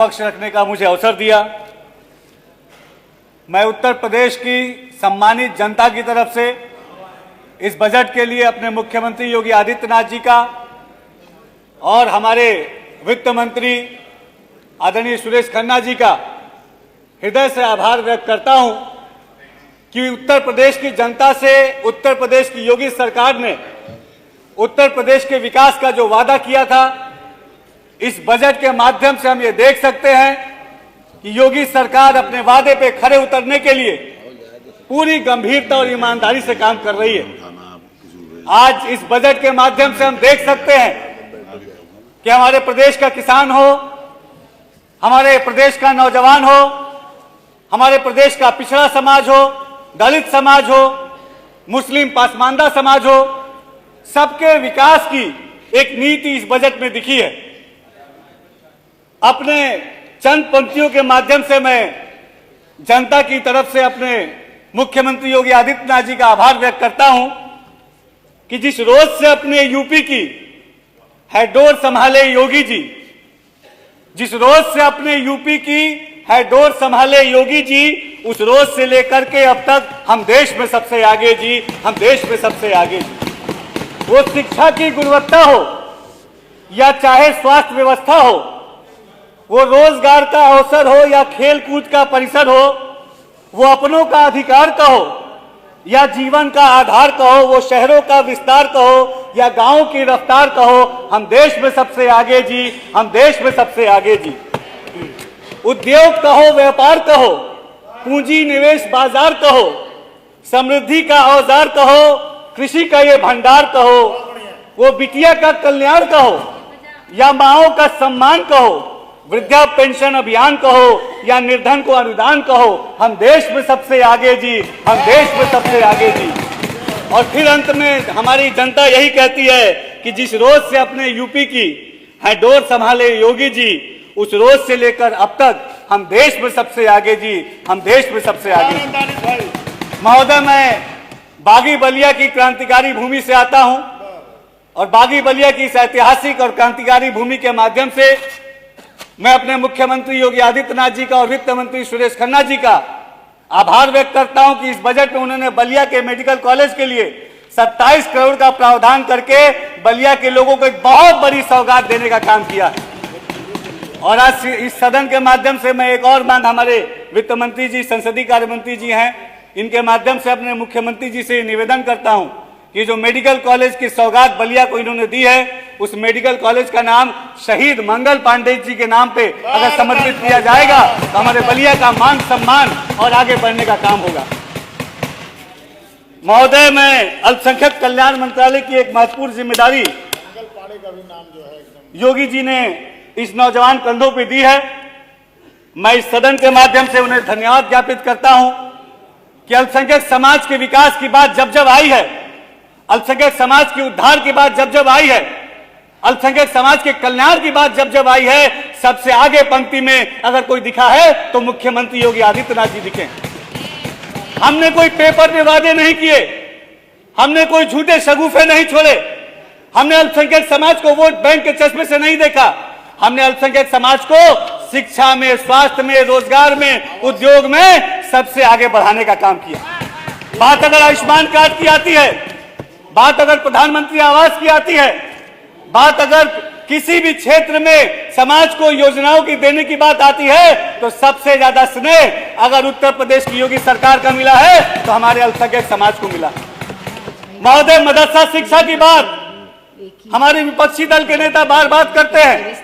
पक्ष रखने का मुझे अवसर दिया। मैं उत्तर प्रदेश की सम्मानित जनता की तरफ से इस बजट के लिए अपने मुख्यमंत्री योगी आदित्यनाथ जी का और हमारे वित्त मंत्री आदरणीय सुरेश खन्ना जी का हृदय से आभार व्यक्त करता हूं कि उत्तर प्रदेश की जनता से उत्तर प्रदेश की योगी सरकार ने उत्तर प्रदेश के विकास का जो वादा किया था, इस बजट के माध्यम से हम ये देख सकते हैं कि योगी सरकार अपने वादे पे खरे उतरने के लिए पूरी गंभीरता और ईमानदारी से काम कर रही है। आज इस बजट के माध्यम से हम देख सकते हैं कि हमारे प्रदेश का किसान हो, हमारे प्रदेश का नौजवान हो, हमारे प्रदेश का पिछड़ा समाज हो, दलित समाज हो, मुस्लिम पासमानदा समाज हो, सबके विकास की एक नीति इस बजट में दिखी है। अपने चंद पंक्तियों के माध्यम से मैं जनता की तरफ से अपने मुख्यमंत्री योगी आदित्यनाथ जी का आभार व्यक्त करता हूं कि जिस रोज से अपने यूपी की हेडडोर संभाले योगी जी, जिस रोज से अपने यूपी की हेडडोर संभाले योगी जी, उस रोज से लेकर के अब तक हम देश में सबसे आगे जी, हम देश में सबसे आगे जी। वो शिक्षा की गुणवत्ता हो या चाहे स्वास्थ्य व्यवस्था हो, वो रोजगार का अवसर हो या खेल कूद का परिसर हो, वो अपनों का अधिकार कहो या जीवन का आधार कहो, वो शहरों का विस्तार कहो या गांवों की रफ्तार कहो, हम देश में सबसे आगे जी, हम देश में सबसे आगे जी। उद्योग कहो, व्यापार कहो, पूंजी निवेश बाजार कहो, समृद्धि का औजार कहो, कृषि का ये भंडार कहो, वो बिटिया का कल्याण कहो या माओं का सम्मान कहो, वृद्धा पेंशन अभियान कहो या निर्धन को अनुदान कहो, हम देश में सबसे आगे जी, हम देश में सबसे आगे जी। और फिर अंत में हमारी जनता यही कहती है कि जिस रोज से अपने यूपी की हेडडोर संभाले योगी जी, उस रोज से लेकर अब तक हम देश में सबसे आगे जी, हम देश में सबसे आगे। महोदय, मैं बागी बलिया की क्रांतिकारी भूमि से आता हूं और बागी बलिया की इस ऐतिहासिक और क्रांतिकारी भूमि के माध्यम से मैं अपने मुख्यमंत्री योगी आदित्यनाथ जी का और वित्त मंत्री सुरेश खन्ना जी का आभार व्यक्त करता हूं कि इस बजट में उन्होंने बलिया के मेडिकल कॉलेज के लिए 27 करोड़ का प्रावधान करके बलिया के लोगों को एक बहुत बड़ी सौगात देने का काम किया है। और आज इस सदन के माध्यम से मैं एक और मांग हमारे वित्त मंत्री जी, संसदीय कार्य मंत्री जी हैं, इनके माध्यम से अपने मुख्यमंत्री जी से निवेदन करता हूं कि जो मेडिकल कॉलेज की सौगात बलिया को इन्होंने दी है, उस मेडिकल कॉलेज का नाम शहीद मंगल पांडे जी के नाम पे अगर समर्पित किया जाएगा तो हमारे बलिया का मान सम्मान और आगे बढ़ने का काम होगा। महोदय, मैं अल्पसंख्यक कल्याण मंत्रालय की एक महत्वपूर्ण जिम्मेदारी योगी जी ने इस नौजवान कंधों पे दी है। मैं इस सदन के माध्यम से उन्हें धन्यवाद ज्ञापित करता हूं कि अल्पसंख्यक समाज के विकास की बात जब जब आई है, अल्पसंख्यक समाज के उद्धार की बात जब जब आई है, अल्पसंख्यक समाज के कल्याण की बात जब जब आई है, सबसे आगे पंक्ति में अगर कोई दिखा है तो मुख्यमंत्री योगी आदित्यनाथ जी दिखे। हमने कोई पेपर में वादे नहीं किए, हमने कोई झूठे शगुफे नहीं छोड़े, हमने अल्पसंख्यक समाज को वोट बैंक के चश्मे से नहीं देखा, हमने अल्पसंख्यक समाज को शिक्षा में, स्वास्थ्य में, रोजगार में, उद्योग में सबसे आगे बढ़ाने का काम किया। बात अगर आयुष्मान कार्ड की आती है, बात अगर प्रधानमंत्री आवास की आती है, बात अगर किसी भी क्षेत्र में समाज को योजनाओं की देने की बात आती है, तो सबसे ज्यादा स्नेह अगर उत्तर प्रदेश की योगी सरकार का मिला है तो हमारे अल्पसंख्यक समाज को मिला। महोदय, मदरसा शिक्षा की बात हमारे विपक्षी दल के नेता बार बार करते हैं,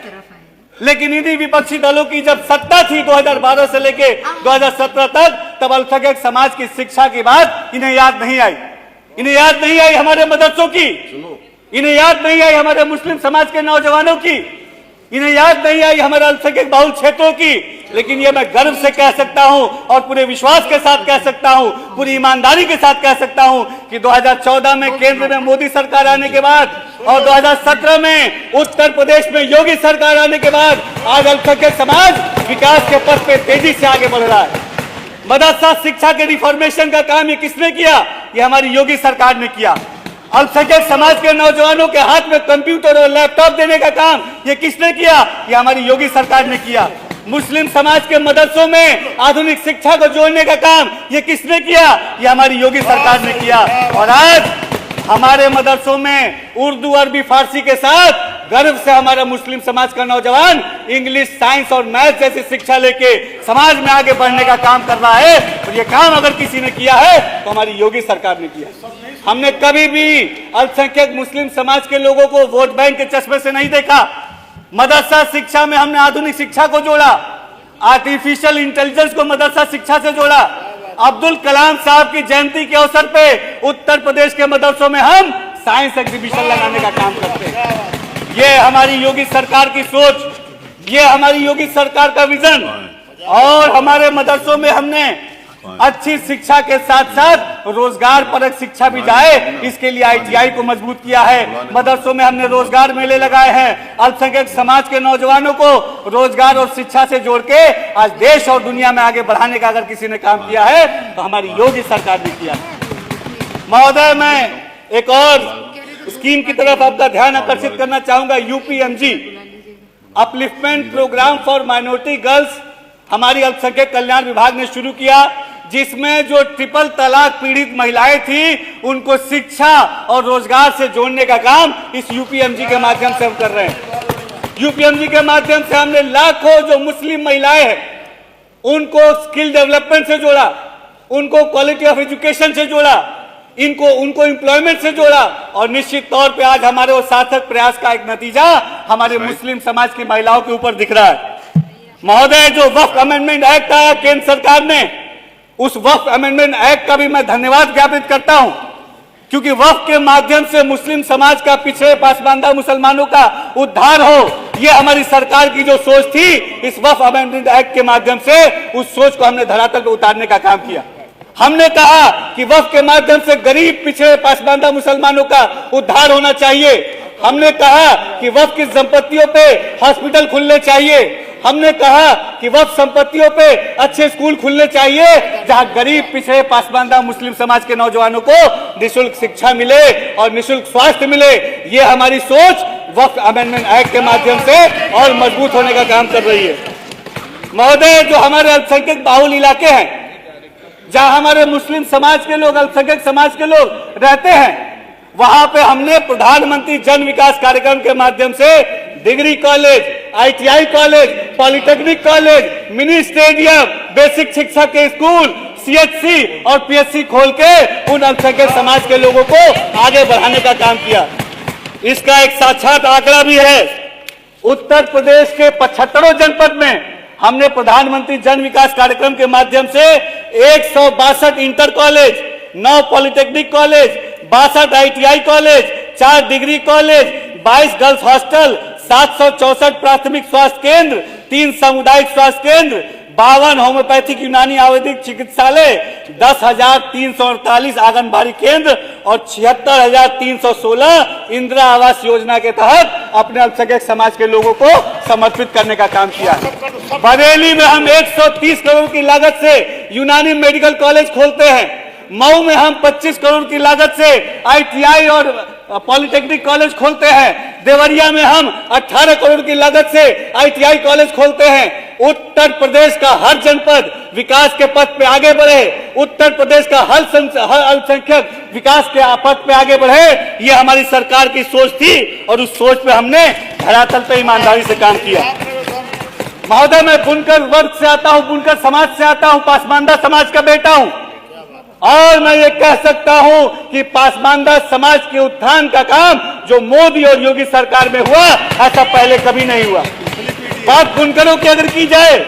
लेकिन इन्हीं विपक्षी दलों की जब सत्ता थी 2012 से लेके 2017 तक, तब अल्पसंख्यक समाज की शिक्षा की बात इन्हें याद नहीं आई। इन्हें याद नहीं आई हमारे मदरसों की, इन्हें याद नहीं आई हमारे मुस्लिम समाज के नौजवानों की, इन्हें याद नहीं आई हमारे अल्पसंख्यक बहुल क्षेत्रों की। लेकिन ये मैं गर्व से कह सकता हूं और पूरे विश्वास के साथ कह सकता हूं, पूरी ईमानदारी के साथ कह सकता हूं कि 2014 में केंद्र में मोदी सरकार आने के बाद और 2017 में उत्तर प्रदेश में योगी सरकार आने के बाद आज अल्पसंख्यक समाज विकास के पथ पे तेजी से आगे बढ़ रहा है। मदरसा शिक्षा के रिफॉर्मेशन का काम ये किसने किया? ये हमारी योगी सरकार ने किया। अल्पसंख्यक समाज के नौजवानों के हाथ में कंप्यूटर और लैपटॉप देने का काम ये किसने किया? ये हमारी योगी सरकार ने किया। मुस्लिम समाज के मदरसों में आधुनिक शिक्षा को जोड़ने का काम ये किसने किया? ये हमारी योगी सरकार ने किया। और आज हमारे मदरसों में उर्दू, अरबी, फारसी के साथ गर्व से हमारा मुस्लिम समाज का नौजवान इंग्लिश, साइंस और मैथ जैसी शिक्षा लेके समाज में आगे बढ़ने का काम कर रहा है। और ये काम अगर किसी ने किया है तो हमारी योगी सरकार ने किया। हमने कभी भी अल्पसंख्यक मुस्लिम समाज के लोगों को वोट बैंक के चश्मे से नहीं देखा। मदरसा शिक्षा में हमने आधुनिक शिक्षा को जोड़ा, आर्टिफिशियल इंटेलिजेंस को मदरसा शिक्षा से जोड़ा। अब्दुल कलाम साहब की जयंती के अवसर पे उत्तर प्रदेश के मदरसों में हम साइंस एग्जीबिशन लगाने का काम करते हैं। ये हमारी योगी सरकार की सोच, ये हमारी योगी सरकार का विजन। और हमारे मदरसों में हमने अच्छी शिक्षा के साथ साथ रोजगार परक शिक्षा भी जाए, इसके लिए ITI को मजबूत किया है। मदरसों में हमने रोजगार मेले लगाए हैं। अल्पसंख्यक समाज के नौजवानों को रोजगार और शिक्षा से जोड़ के आज देश और दुनिया में आगे बढ़ाने का अगर किसी ने काम किया है तो हमारी योगी सरकार ने किया। महोदय, मैं एक और स्कीम की तरफ आपका ध्यान आकर्षित करना चाहूंगा। UPMG upliftment programme for minority girls हमारी अल्पसंख्यक कल्याण विभाग ने शुरू किया, जिसमें जो ट्रिपल तलाक पीड़ित महिलाएं थी उनको शिक्षा और रोजगार से जोड़ने का काम इस UPMG के माध्यम से हम कर रहे हैं। UPMG के माध्यम से हमने लाखों जो मुस्लिम महिलाएं हैं उनको स्किल डेवलपमेंट से जोड़ा, उनको क्वालिटी ऑफ एजुकेशन से जोड़ा, उनको एम्प्लॉयमेंट से जोड़ा। और निश्चित तौर पे आज हमारे वो सार्थक प्रयास का एक नतीजा हमारे मुस्लिम समाज की महिलाओं के ऊपर दिख रहा है। महोदय, जो वक्फ अमेंडमेंट एक्ट आया केंद्र सरकार ने, उस वक्फ अमेंडमेंट एक्ट का भी मैं धन्यवाद ज्ञापित करता हूं, क्योंकि वक्फ के माध्यम से मुस्लिम समाज का, पिछड़े पासमानदा मुसलमानों का उद्धार हो, ये हमारी सरकार की जो सोच थी, इस वक्फ अमेंडमेंट एक्ट के माध्यम से उस सोच को हमने धरातल पर उतारने का काम किया। हमने कहा कि वक्फ के माध्यम से गरीब, पिछड़े पासमानदा मुसलमानों का उद्धार होना चाहिए। हमने कहा कि वक्फ की संपत्तियों पे हॉस्पिटल खुलने चाहिए। हमने कहा कि वक्फ संपत्तियों पे अच्छे स्कूल खुलने चाहिए, जहां गरीब, पिछड़े पासमानदा मुस्लिम समाज के नौजवानों को निःशुल्क शिक्षा मिले और निःशुल्क स्वास्थ्य मिले। ये हमारी सोच वक्फ अमेंडमेंट एक्ट के माध्यम से और मजबूत होने का काम कर रही है। महोदय, जो हमारे अल्पसंख्यक बाहुल इलाके हैं, जहां हमारे मुस्लिम समाज के लोग, अल्पसंख्यक समाज के लोग रहते हैं, वहां पे हमने प्रधानमंत्री जन विकास कार्यक्रम के माध्यम से degree college, ITI college, polytechnic college, mini stadium, basic शिक्षा के स्कूल, CHC और PHC खोल के उन अल्पसंख्यक समाज के लोगों को आगे बढ़ाने का काम किया। इसका एक साक्षात आंकड़ा भी है। उत्तर प्रदेश के 75 जनपद में हमने प्रधानमंत्री जन विकास कार्यक्रम के माध्यम से 162 inter college, 9 polytechnic college, 62 ITI college, 4 degree college, 22 girls hostel, 764 प्राथमिक स्वास्थ्य केंद्र, 3 सामुदायिक स्वास्थ्य केंद्र, 52 होम्योपैथिक यूनानी आयुर्वेदिक चिकित्सालय, 10,348 आंगनबाड़ी केंद्र और 76,316 इंदिरा आवास योजना के तहत अपने अल्पसंख्यक समाज के लोगों को समर्पित करने का काम किया है। बरेली में हम 130 करोड़ की लागत से यूनानी मेडिकल कॉलेज खोलते हैं। मऊ में हम 25 करोड़ की लागत से ITI और पॉलिटेक्निक कॉलेज खोलते हैं। देवरिया में हम 18 करोड़ की लागत से ITI कॉलेज खोलते हैं। उत्तर प्रदेश का हर जनपद विकास के पथ पे आगे बढ़े, उत्तर प्रदेश का हर अल्पसंख्यक विकास के पथ पे आगे बढ़े, ये हमारी सरकार की सोच थी और उस सोच पे हमने धरातल पे ईमानदारी से काम किया। महोदय, मैं बुनकर वर्ग से आता हूं, बुनकर समाज से आता हूं, पासमानदा समाज का बेटा हूं, और मैं ये कह सकता हूं कि पासमानदा समाज के उत्थान का काम जो मोदी और योगी सरकार में हुआ, ऐसा पहले कभी नहीं हुआ। बात बुनकरों की अगर की जाए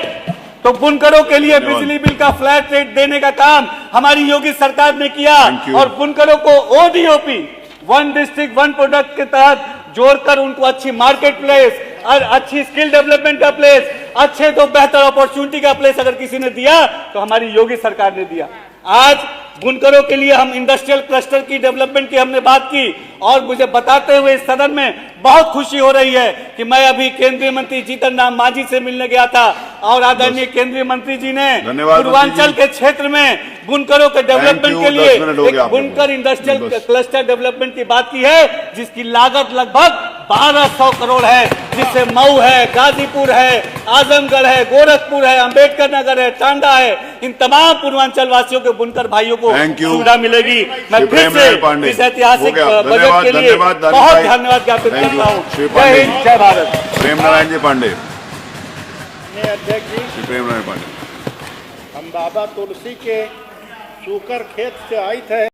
तो बुनकरों के लिए बिजली बिल का फ्लैट रेट देने का काम हमारी योगी सरकार ने किया और बुनकरों को ODOP, one district one product के तहत जोड़कर उनको अच्छी मार्केट प्लेस और अच्छी स्किल डेवलपमेंट का प्लेस, अच्छे तो बेहतर अपॉर्चुनिटी का प्लेस अगर किसी ने दिया तो हमारी योगी सरकार ने दिया। आज बुनकरों के लिए हम इंडस्ट्रियल क्लस्टर की डेवलपमेंट की हमने बात की और मुझे बताते हुए इस सदन में बहुत खुशी हो रही है कि मैं अभी केंद्रीय मंत्री जीतन राम मांझी से मिलने गया था और आदरणीय केंद्रीय मंत्री जी ने पूर्वांचल के क्षेत्र में बुनकरों के डेवलपमेंट के लिए एक बुनकर इंडस्ट्रियल क्लस्टर डेवलपमेंट की बात की है, जिसकी लागत लगभग 1200 करोड़ है, जिससे मऊ है, गाजीपुर है, आजमगढ़ है, गोरखपुर है, अंबेडकर नगर है, टांडा है, इन तमाम पूर्वांचल वासियों के बुनकर भाइयों को सुविधा मिलेगी। मैं फिर से इस ऐतिहासिक बजट के लिए बहुत धन्यवाद ज्ञापित करता हूँ। जय हिंद, जय भारत। प्रेम नारायण जी पांडे। अध्यक्ष जी, श्री प्रेम नारायण पांडे। हम बाबा तुलसी के सूकर खेत से आए थे।